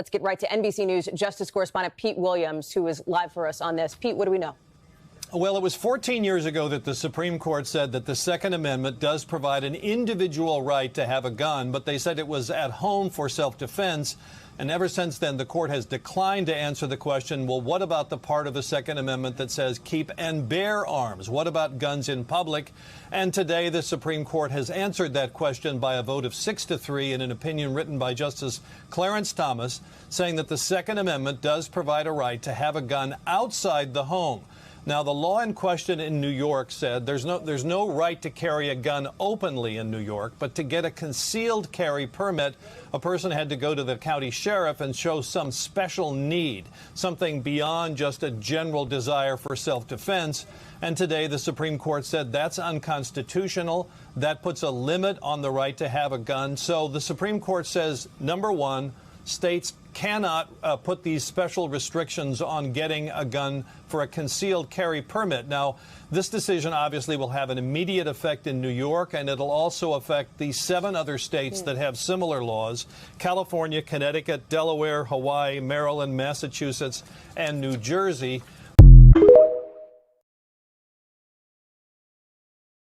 Let's get right to NBC News Justice correspondent Pete Williams, who is live for us on this. Pete, what do we know? Well, it was 14 years ago that the Supreme Court said that the Second Amendment does provide an individual right to have a gun, but they said it was at home for self-defense. And ever since then, the court has declined to answer the question, well, what about the part of the Second Amendment that says keep and bear arms? What about guns in public? And today, the Supreme Court has answered that question by a vote of 6-3 in an opinion written by Justice Clarence Thomas, saying that the Second Amendment does provide a right to have a gun outside the home. Now, the law in question in New York said there's no right to carry a gun openly in New York, but to get a concealed carry permit, a person had to go to the county sheriff and show some special need, something beyond just a general desire for self-defense. And today, the Supreme Court said that's unconstitutional. That puts a limit on the right to have a gun. So the Supreme Court says, number one, states cannot put these special restrictions on getting a gun for a concealed carry permit. Now, this decision obviously will have an immediate effect in New York, and it'll also affect the 7 other states that have similar laws: California, Connecticut, Delaware, Hawaii, Maryland, Massachusetts, and New Jersey.